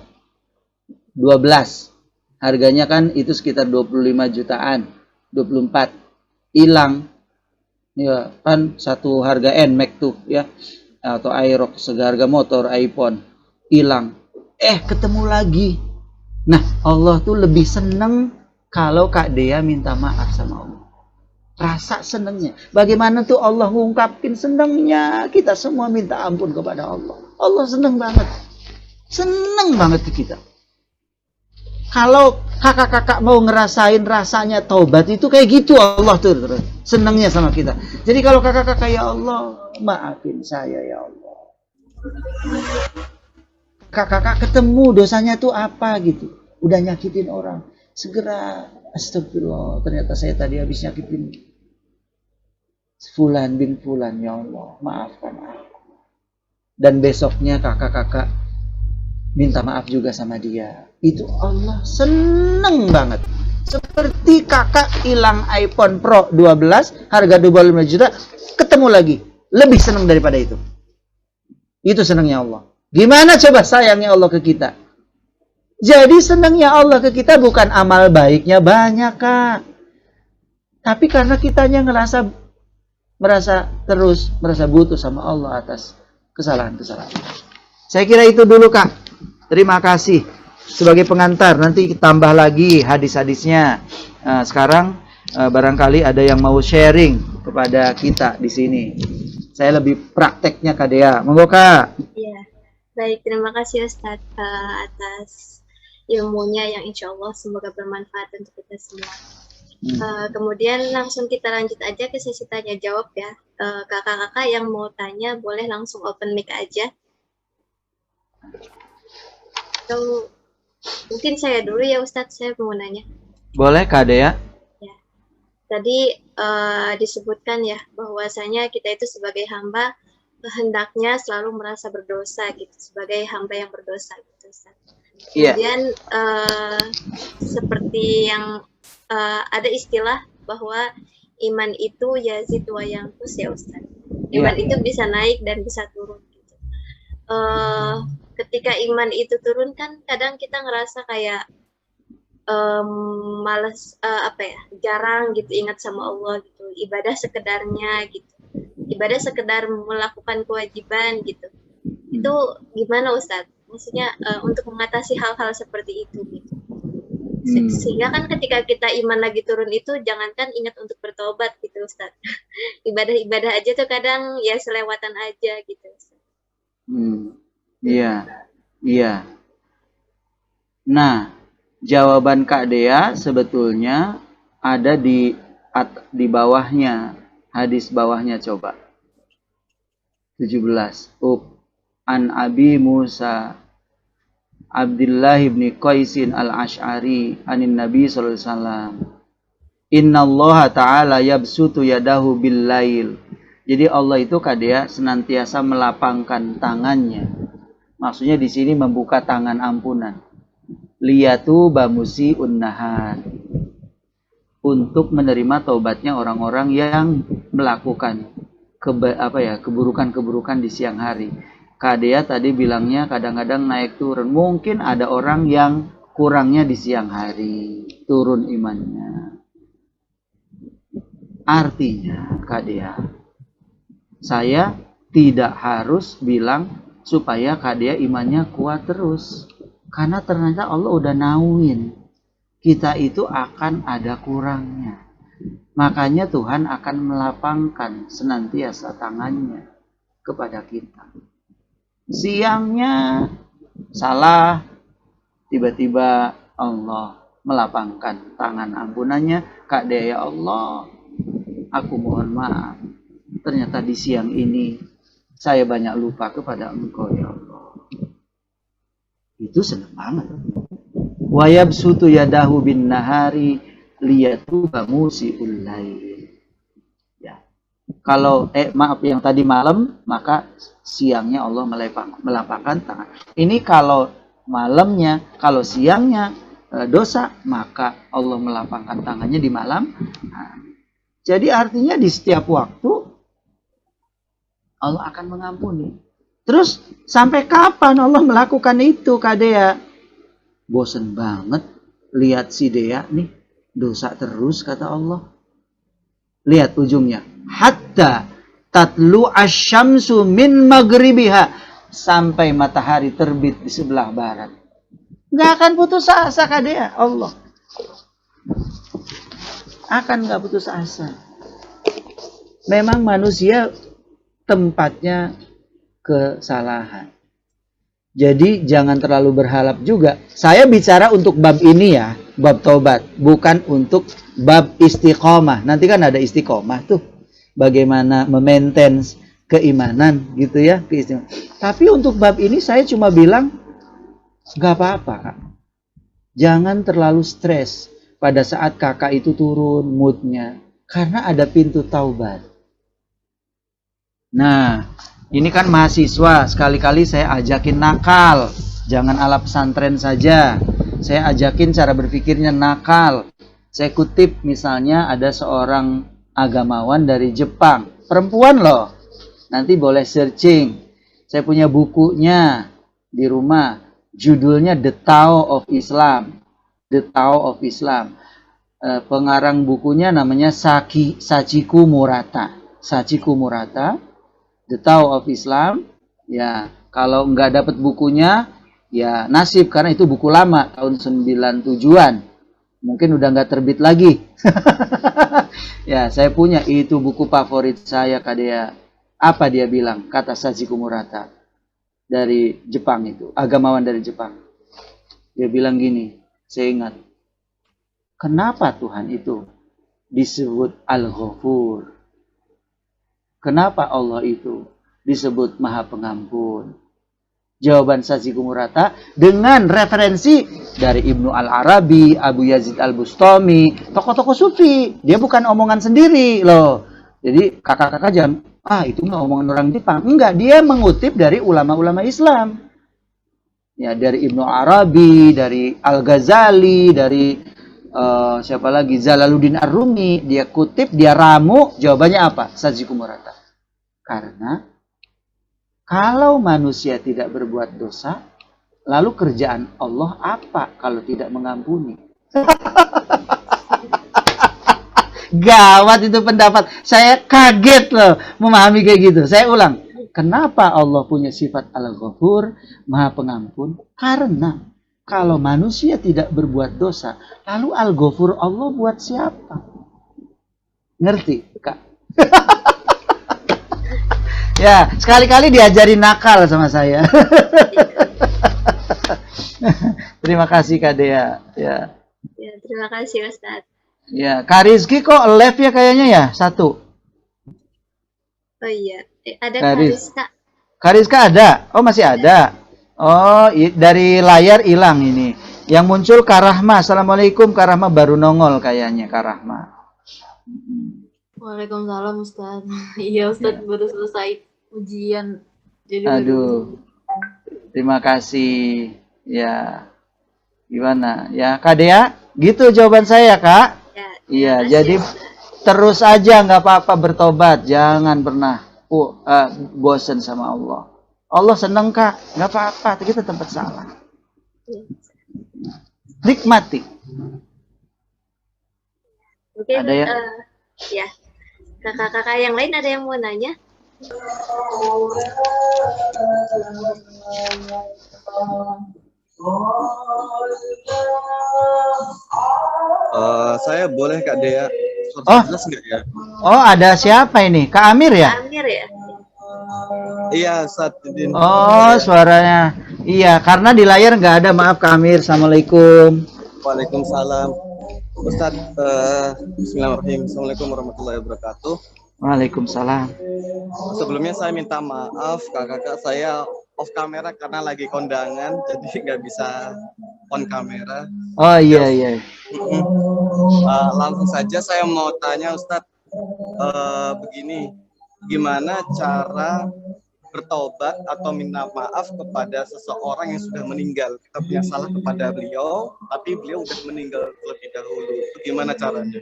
12, harganya kan itu sekitar 25 jutaan, 24, hilang, ya kan satu harga NMAX tuh ya, atau Aerox, seharga motor iPhone, hilang, ketemu lagi. Nah Allah tuh lebih seneng kalau Kak Dea minta maaf sama Allah. Rasa senangnya. Bagaimana tuh Allah ngungkapin senangnya. Kita semua minta ampun kepada Allah. Allah senang banget. Senang banget kita. Kalau kakak-kakak mau ngerasain rasanya taubat itu kayak gitu, Allah tuh senangnya sama kita. Jadi kalau kakak-kakak, ya Allah, maafin saya ya Allah. Kakak-kakak ketemu dosanya tuh apa gitu. Udah nyakitin orang. Segera, astagfirullah, ternyata saya tadi habis nyakitin Fulan bin Fulan, ya Allah, maafkan aku. dan besoknya kakak-kakak minta maaf juga sama dia. Itu Allah seneng banget. Seperti kakak hilang iPhone Pro 12 harga 25 juta, ketemu lagi, lebih seneng daripada itu. Itu senangnya Allah. Gimana coba sayangnya Allah ke kita? Jadi senangnya Allah ke kita bukan amal baiknya banyak, Kak. Tapi karena kitanya merasa butuh sama Allah atas kesalahan-kesalahan. Saya kira itu dulu, Kak. Terima kasih. Sebagai pengantar, nanti tambah lagi hadis-hadisnya. Sekarang barangkali ada yang mau sharing kepada kita di sini. Saya lebih prakteknya, Kak Dea. Monggo, Kak. Iya. Baik, terima kasih Ustadz atas ilmunya yang insya Allah semoga bermanfaat untuk kita semua. Kemudian langsung kita lanjut aja ke sesi tanya jawab ya. Kakak-kakak yang mau tanya boleh langsung open mic aja. Atau mungkin saya dulu ya Ustadz, saya mau nanya. Boleh Kak Dea? Ya. Tadi disebutkan ya bahwasanya kita itu sebagai hamba hendaknya selalu merasa berdosa gitu, sebagai hamba yang berdosa gitu Ustadz. Kemudian seperti yang ada istilah bahwa iman itu yazid wa yanqus ya Ustaz. Iman itu bisa naik dan bisa turun gitu. Ketika iman itu turun kan kadang kita ngerasa kayak malas jarang gitu ingat sama Allah gitu. Ibadah sekedarnya gitu. Ibadah sekedar melakukan kewajiban gitu. Itu gimana Ustaz? Maksudnya untuk mengatasi hal-hal seperti itu gitu. Sehingga kan ketika kita iman lagi turun itu jangankan ingat untuk bertobat gitu Ustaz. Ibadah-ibadah aja tuh kadang ya selewatan aja gitu Ustaz. Iya. Nah, jawaban Kak Dea sebetulnya ada di bawahnya, hadis bawahnya coba. 17. An Abi Musa Abdullah ibn Qaisin al-Ash'ari anin Nabi sallallahu alaihi wasallam. Inna Allah ta'ala yabsutu yadahu bil lail. Jadi Allah itu Kadea senantiasa melapangkan tangannya. Maksudnya di sini membuka tangan ampunan. Liyatu bamusi unnahar. Untuk menerima taubatnya orang-orang yang melakukan keburukan-keburukan di siang hari. Kadea tadi bilangnya kadang-kadang naik turun. Mungkin ada orang yang kurangnya di siang hari, turun imannya. Artinya, Kadea, saya tidak harus bilang supaya Kadea imannya kuat terus. Karena ternyata Allah udah nauin. Kita itu akan ada kurangnya. Makanya Tuhan akan melapangkan senantiasa tangannya kepada kita. Siangnya salah, tiba-tiba Allah melapangkan tangan ampunannya. Kak Dea, ya Allah, aku mohon maaf. Ternyata di siang ini saya banyak lupa kepada Engkau ya Allah. Itu senang banget. Wa yabsutu yadahu bin nahari liyatuba musiul lail. Ya. Kalau maaf yang tadi malam, maka siangnya Allah melapangkan tangan. Ini kalau malamnya, kalau siangnya dosa, maka Allah melapangkan tangannya di malam. Nah, jadi artinya di setiap waktu Allah akan mengampuni. Terus sampai kapan Allah melakukan itu, Kak Dea? Bosen banget lihat si Dea nih dosa terus kata Allah. Lihat ujungnya. Hatta tatlu asyamsu min maghribiha, sampai matahari terbit di sebelah barat. Nggak akan putus asa Kak Dea, Allah. Akan nggak putus asa. Memang manusia tempatnya kesalahan. Jadi jangan terlalu berharap juga. Saya bicara untuk bab ini ya, bab taubat, bukan untuk bab istiqomah. Nanti kan ada istiqomah tuh, bagaimana memaintain keimanan gitu ya, Tapi untuk bab ini saya cuma bilang nggak apa-apa, Kak. Jangan terlalu stres pada saat kakak itu turun moodnya, karena ada pintu taubat. Nah, Ini kan mahasiswa, sekali-kali saya ajakin nakal. Jangan ala pesantren saja. Saya ajakin cara berpikirnya nakal. Saya kutip misalnya ada seorang agamawan dari Jepang. Perempuan loh. Nanti boleh searching. Saya punya bukunya di rumah. Judulnya The Tao of Islam. The Tao of Islam. Pengarang bukunya namanya Sachiko Murata. Sachiko Murata. The Tao of Islam. Ya, kalau nggak dapat bukunya, ya nasib, karena itu buku lama tahun 97-an. Mungkin udah nggak terbit lagi. Ya, saya punya itu buku favorit saya, Kadea. Apa dia bilang? Kata Sachiko Murata dari Jepang itu, agamawan dari Jepang. Dia bilang gini, saya ingat. Kenapa Tuhan itu disebut Al-Ghafur? Kenapa Allah itu disebut Maha Pengampun? Jawaban Sachiko Murata dengan referensi dari Ibnu Al-Arabi, Abu Yazid Al-Bustami, tokoh-tokoh sufi. Dia bukan omongan sendiri loh. Jadi kakak-kakak jangan, itu nggak omongan orang Jepang. Enggak, dia mengutip dari ulama-ulama Islam. Ya, dari Ibnu Arabi, dari Al-Ghazali, dari siapa lagi, Jalaluddin Ar-Rumi. Dia kutip, dia ramu. Jawabannya apa? Sachiko Murata. Karena kalau manusia tidak berbuat dosa, lalu kerjaan Allah apa kalau tidak mengampuni? Gawat itu pendapat. Saya kaget loh memahami kayak gitu. Saya ulang. Kenapa Allah punya sifat Al-Ghafur, Maha Pengampun? Karena kalau manusia tidak berbuat dosa, lalu Al-Ghafur Allah buat siapa? Ngerti, Kak? Ya, sekali-kali diajari nakal sama saya. Terima kasih Kak Dea. Ya. Ya, terima kasih Ustadz. Ya, Kak Rizky kok live ya kayaknya ya? Satu. Oh iya, ada Kak Rizka. Kak Rizka ada? Oh, masih ada. Oh, dari layar hilang ini. Yang muncul Kak Rahma. Assalamualaikum, Kak Rahma baru nongol kayaknya Kak Rahma. Waalaikumsalam Ustaz. Iya Ustaz, baru selesai ujian. Jadi aduh. Terima kasih. Ya. Gimana? Ya, Kak Dea, gitu jawaban saya, Kak. Iya, jadi terus aja nggak apa-apa bertobat, jangan pernah bosen sama Allah. Allah seneng Kak, nggak apa-apa, kita tempat salah. Nikmati. Mungkin ada ya? Ya, kakak-kakak yang lain ada yang mau nanya? Saya boleh Kak Dea. Jelas nggak ya? Oh, ada siapa ini? Kak Amir ya? Kak Amir ya? Iya, Satidin. Oh, suaranya. Iya, karena di layar nggak ada. Maaf Kak Amir. Assalamualaikum. Waalaikumsalam. Ustaz, bismillahirrahmanirrahim. Assalamualaikum warahmatullahi wabarakatuh. Waalaikumsalam. Sebelumnya saya minta maaf kakak-kakak saya off kamera karena lagi kondangan, jadi nggak bisa on kamera. Oh iya. Langsung saja saya mau tanya Ustadz, begini, gimana cara bertobat atau minta maaf kepada seseorang yang sudah meninggal? Kita punya salah kepada beliau, tapi beliau sudah meninggal terlebih dahulu. Gimana caranya?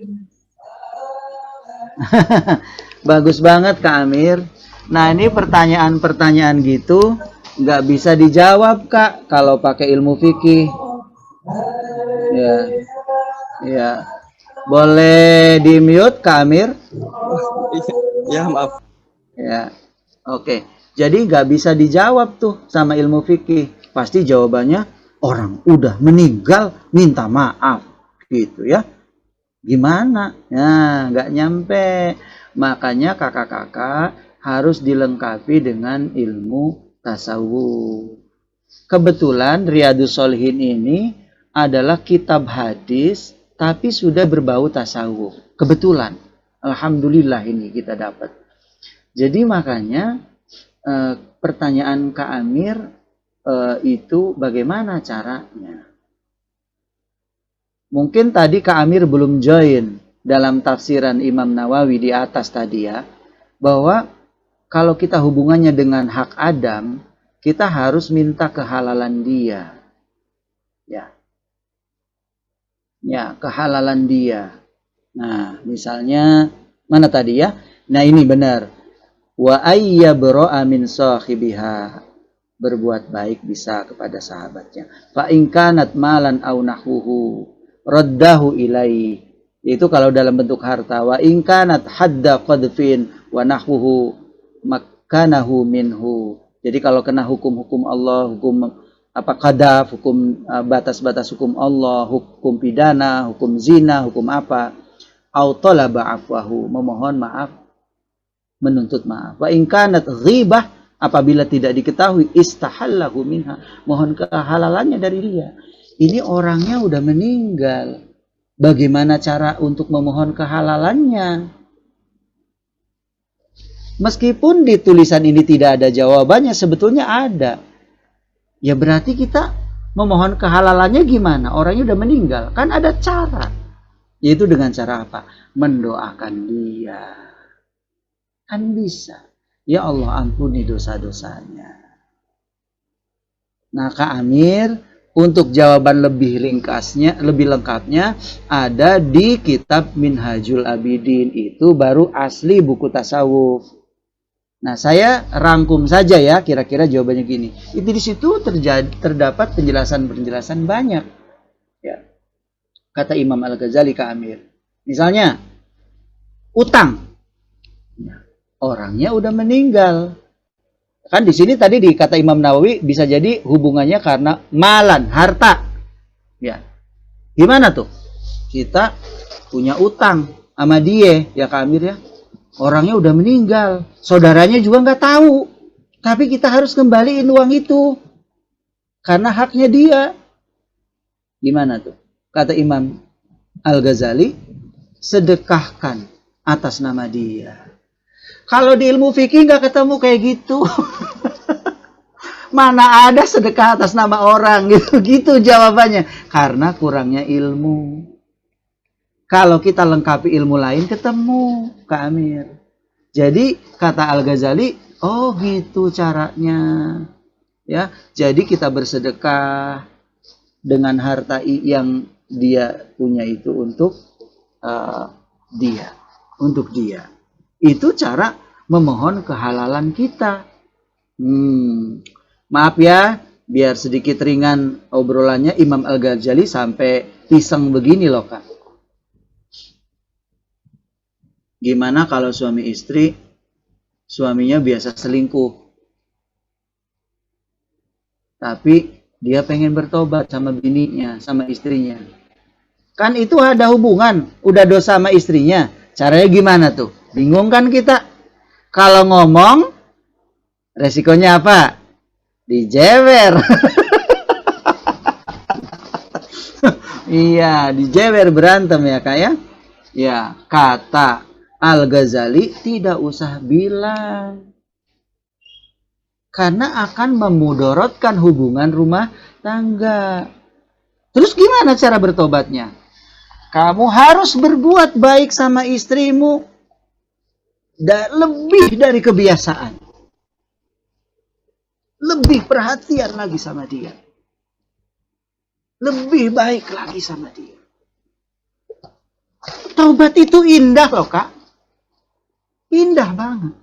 Bagus banget Kak Amir. Nah, ini pertanyaan-pertanyaan gitu nggak bisa dijawab Kak kalau pakai ilmu fikih. Ya. Boleh di mute Kak Amir? Ya, maaf. Ya. Oke. Jadi nggak bisa dijawab tuh sama ilmu fikih. Pasti jawabannya orang udah meninggal minta maaf gitu ya. Gimana? Nah, nggak nyampe. Makanya kakak-kakak harus dilengkapi dengan ilmu tasawuf. Kebetulan Riyadhus Shalihin ini adalah kitab hadis tapi sudah berbau tasawuf. Kebetulan. Alhamdulillah ini kita dapat. Jadi makanya pertanyaan Kak Amir itu bagaimana caranya? Mungkin tadi Kak Amir belum join dalam tafsiran Imam Nawawi di atas tadi ya, bahwa kalau kita hubungannya dengan hak Adam, kita harus minta kehalalan dia. Ya, kehalalan dia. Nah, misalnya mana tadi ya? Nah, ini benar. Wa ayyabra'a min sahibiha. Berbuat baik bisa kepada sahabatnya. Fa in kanat malan aw nahwuhu raddahu ilaihi. Itu kalau dalam bentuk harta. Wa in kanat hadda qadfin wa nahwuhu makkanahu minhu. Jadi kalau kena hukum-hukum Allah, hukum qadaf, hukum batas-batas hukum Allah, hukum pidana, hukum zina, hukum apa, au talaba afwahu, memohon maaf, menuntut maaf. Wa in kanat ghibah, apabila tidak diketahui, istahallahu minha, mohon kehalalannya dari dia. Ini orangnya udah meninggal. Bagaimana cara untuk memohon kehalalannya? Meskipun di tulisan ini tidak ada jawabannya, sebetulnya ada. Ya berarti kita memohon kehalalannya gimana? Orangnya udah meninggal. Kan ada cara. Yaitu dengan cara apa? Mendoakan dia. Kan bisa. Ya Allah ampuni dosa-dosanya. Nah Kak Amir, untuk jawaban lebih ringkasnya, lebih lengkapnya, ada di kitab Minhajul Abidin. Itu baru asli buku tasawuf. Nah, saya rangkum saja ya, kira-kira jawabannya gini. Itu di situ terdapat penjelasan-penjelasan banyak. Ya. Kata Imam Al-Ghazali Kak Amir. Misalnya, utang. Orangnya udah meninggal. Kan di sini tadi di kata Imam Nawawi bisa jadi hubungannya karena malan, harta. Ya. Gimana tuh? Kita punya utang sama dia, ya Kak Amir ya. Orangnya udah meninggal, saudaranya juga nggak tahu. Tapi kita harus kembaliin uang itu. Karena haknya dia. Gimana tuh? Kata Imam Al-Ghazali, sedekahkan atas nama dia. Kalau di ilmu fikih nggak ketemu kayak gitu. Mana ada sedekah atas nama orang gitu. Gitu jawabannya. Karena kurangnya ilmu. Kalau kita lengkapi ilmu lain ketemu Kak Amir. Jadi kata Al-Ghazali, oh gitu caranya. Ya, jadi kita bersedekah dengan harta yang dia punya itu untuk dia, untuk dia. Itu cara memohon kehalalan kita. Maaf ya, biar sedikit ringan obrolannya, Imam Al-Ghazali sampai pisang begini loh Kak. Gimana kalau suami istri, suaminya biasa selingkuh. Tapi dia pengen bertobat sama bininya, sama istrinya. Kan itu ada hubungan, udah dosa sama istrinya. Caranya gimana tuh? Bingung kan kita? Kalau ngomong, resikonya apa? Dijewer. Iya, dijewer berantem ya Kak ya? Ya, kata Al-Ghazali tidak usah bilang. Karena akan memudorotkan hubungan rumah tangga. Terus gimana cara bertobatnya? Kamu harus berbuat baik sama istrimu. Lebih dari kebiasaan. Lebih perhatian lagi sama dia. Lebih baik lagi sama dia. Taubat itu indah loh Kak. Indah banget.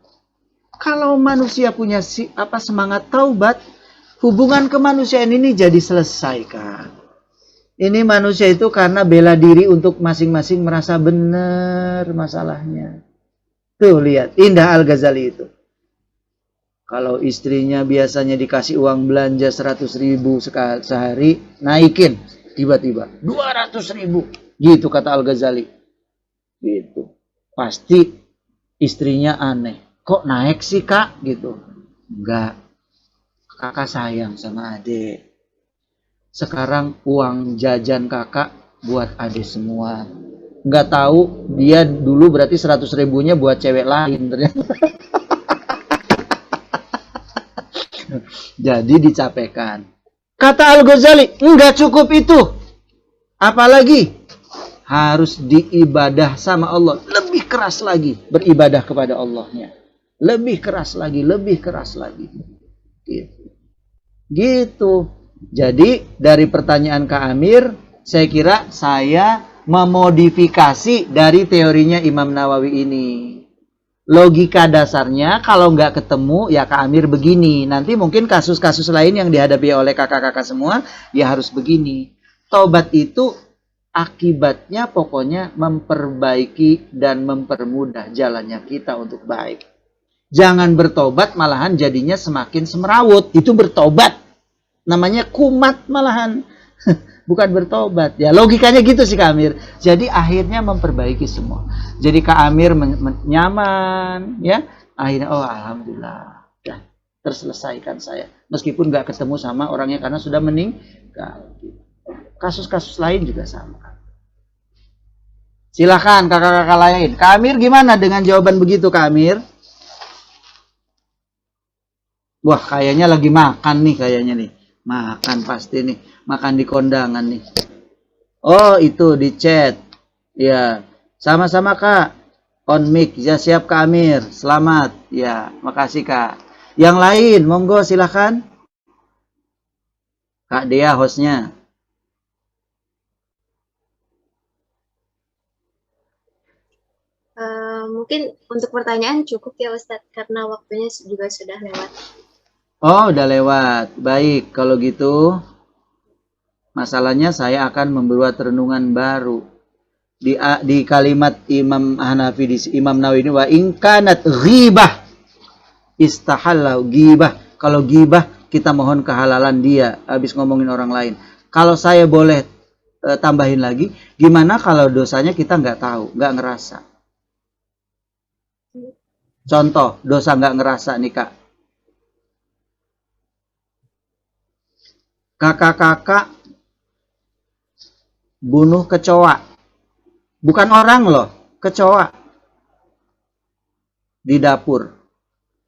Kalau manusia punya semangat taubat, hubungan kemanusiaan ini jadi selesai Kak. Ini manusia itu karena bela diri untuk masing-masing merasa benar masalahnya. Tuh lihat, indah Al-Ghazali itu. Kalau istrinya biasanya dikasih uang belanja 100.000 sehari, naikin tiba-tiba 200.000. Gitu kata Al-Ghazali. Gitu. Pasti istrinya aneh. Kok naik sih Kak? Gitu. Enggak. Kakak sayang sama adik. Sekarang uang jajan kakak buat adik semua. Enggak tahu dia dulu berarti 100.000-nya buat cewek lain ternyata. Jadi dicapekan. Kata Al-Ghazali, enggak cukup itu. Apalagi harus diibadah sama Allah. Lebih keras lagi beribadah kepada Allahnya. Lebih keras lagi, lebih keras lagi. Gitu. Jadi dari pertanyaan Kak Amir, saya kira saya memodifikasi dari teorinya Imam Nawawi ini. Logika dasarnya kalau nggak ketemu ya Kak Amir begini. Nanti mungkin kasus-kasus lain yang dihadapi oleh kakak-kakak semua ya harus begini. Tobat itu akibatnya pokoknya memperbaiki dan mempermudah jalannya kita untuk baik. Jangan bertobat malahan jadinya semakin semerawut. Itu bertobat. Namanya kumat malahan. Bukan bertobat. Ya logikanya gitu sih Kak Amir. Jadi akhirnya memperbaiki semua. Jadi Kak Amir nyaman. Ya. Akhirnya oh alhamdulillah. Ya, terselesaikan saya. Meskipun nggak ketemu sama orangnya karena sudah meninggal. Kasus-kasus lain juga sama. Silakan kakak-kakak lain. Kak Amir gimana dengan jawaban begitu Kak Amir? Wah kayaknya lagi makan nih kayaknya nih. Makan pasti nih. Makan di kondangan nih. Oh itu di chat. Ya. Sama-sama Kak. On mic. Ya siap Kak Amir. Selamat. Ya makasih Kak. Yang lain monggo silakan. Kak Dea hostnya. Mungkin untuk pertanyaan cukup ya Ustadz, karena waktunya juga sudah lewat. Oh, udah lewat. Baik, kalau gitu masalahnya saya akan membuat renungan baru. Di kalimat Imam Hanafi, di Imam Nawawi ini, wa inkanat ghibah istahallahu ghibah. Kalau ghibah kita mohon kehalalan dia habis ngomongin orang lain. Kalau saya boleh tambahin lagi, gimana kalau dosanya kita nggak tahu, nggak ngerasa? Contoh, dosa nggak ngerasa nih Kak. Kakak-kakak bunuh kecoa. Bukan orang loh, kecoa. Di dapur.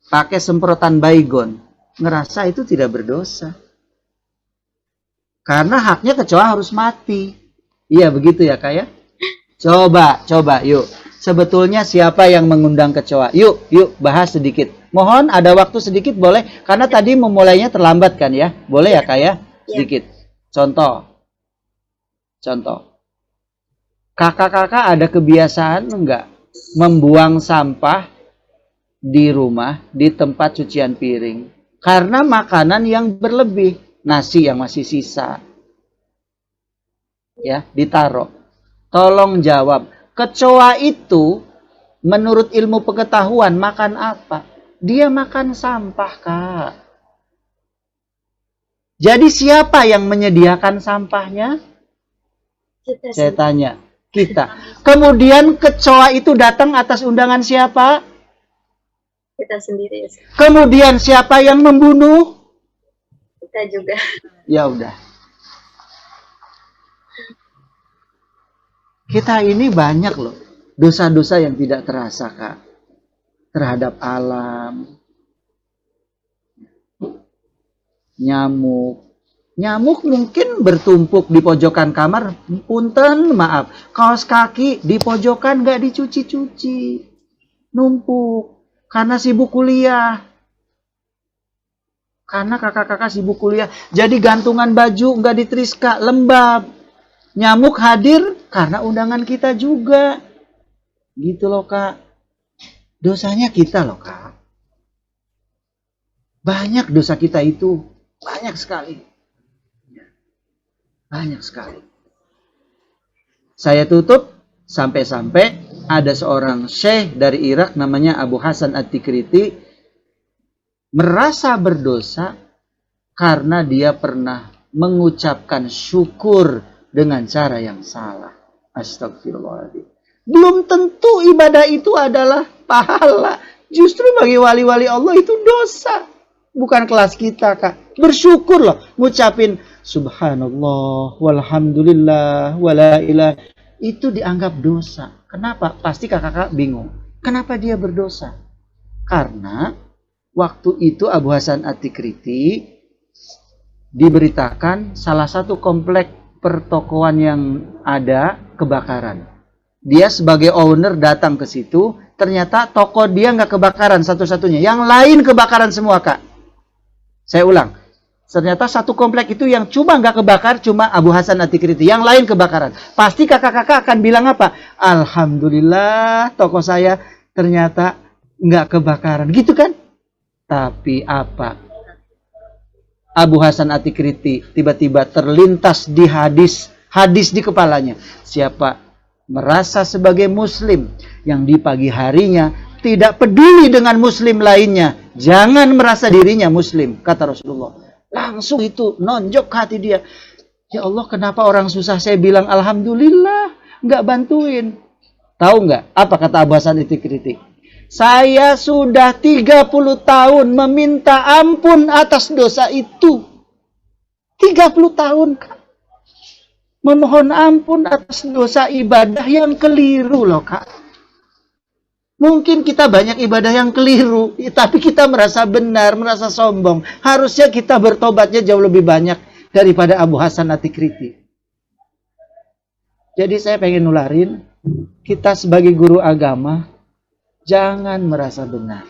Pakai semprotan baygon. Ngerasa itu tidak berdosa. Karena haknya kecoa harus mati. Iya begitu ya Kak ya? Coba yuk. Sebetulnya siapa yang mengundang kecoa? Yuk bahas sedikit. Mohon ada waktu sedikit boleh? Karena tadi memulainya terlambat kan ya? Boleh ya Kak ya? Sedikit. Contoh. Kakak-kakak ada kebiasaan enggak membuang sampah di rumah, di tempat cucian piring? Karena makanan yang berlebih. Nasi yang masih sisa. Ya, ditaruh. Tolong jawab. Kecoa itu menurut ilmu pengetahuan makan apa? Dia makan sampah, Kak. Jadi siapa yang menyediakan sampahnya? Saya tanya, kita. Kemudian kecoa itu datang atas undangan siapa? Kita sendiri. Kemudian siapa yang membunuh? Kita juga. Ya udah. Kita ini banyak loh dosa-dosa yang tidak terasa Kak terhadap alam. Nyamuk mungkin bertumpuk di pojokan kamar. Punten maaf, kaos kaki di pojokan nggak dicuci-cuci, numpuk karena sibuk kuliah. Karena kakak-kakak sibuk kuliah, jadi gantungan baju nggak ditriska, lembab. Nyamuk hadir karena undangan kita juga. Gitu loh Kak. Dosanya kita loh Kak. Banyak dosa kita itu. Banyak sekali. Banyak sekali. Saya tutup sampai-sampai ada seorang syekh dari Irak namanya Abu Hasan At-Tikriti merasa berdosa karena dia pernah mengucapkan syukur dengan cara yang salah. Astagfirullahaladzim. Belum tentu ibadah itu adalah pahala. Justru bagi wali-wali Allah itu dosa. Bukan kelas kita Kak. Bersyukur loh. Ngucapin subhanallah, walhamdulillah, wala ilah. Itu dianggap dosa. Kenapa? Pasti kakak-kakak bingung. Kenapa dia berdosa? Karena waktu itu Abu Hasan At-Tikriti diberitakan salah satu komplek pertokoan yang ada kebakaran. Dia sebagai owner datang ke situ, ternyata toko dia nggak kebakaran satu-satunya. Yang lain kebakaran semua, Kak. Saya ulang. Ternyata satu komplek itu yang cuma nggak kebakar, cuma Abu Hasan Atikriti. Yang lain kebakaran. Pasti kakak-kakak akan bilang apa? Alhamdulillah, toko saya ternyata nggak kebakaran. Gitu kan? Tapi apa? Abu Hasan Atikriti tiba-tiba terlintas di hadis di kepalanya. Siapa merasa sebagai muslim yang di pagi harinya tidak peduli dengan muslim lainnya, jangan merasa dirinya muslim, kata Rasulullah. Langsung itu nonjok hati dia. Ya Allah, kenapa orang susah saya bilang alhamdulillah, nggak bantuin. Tahu nggak apa kata Abu Hasan Atikriti? Saya sudah 30 tahun meminta ampun atas dosa itu. 30 tahun, Kak. Memohon ampun atas dosa ibadah yang keliru loh, Kak. Mungkin kita banyak ibadah yang keliru, tapi kita merasa benar, merasa sombong. Harusnya kita bertobatnya jauh lebih banyak daripada Abu Hasan Atikriti. Jadi saya pengen nularin, kita sebagai guru agama, jangan merasa benar.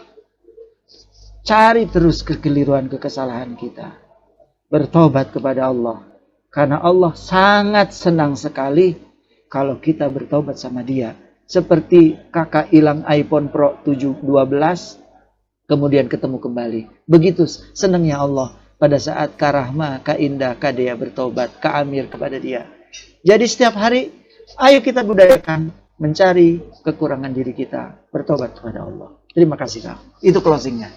Cari terus kekeliruan, kesalahan kita. Bertobat kepada Allah. Karena Allah sangat senang sekali kalau kita bertobat sama Dia. Seperti kakak hilang iPhone Pro 12, kemudian ketemu kembali. Begitu senangnya Allah pada saat Kak Rahma, Kak Indah, Kak Dea bertobat, Kak Amir kepada Dia. Jadi setiap hari, ayo kita budayakan mencari kekurangan diri kita, bertobat kepada Allah. Terima kasih, Kak. Itu closingnya.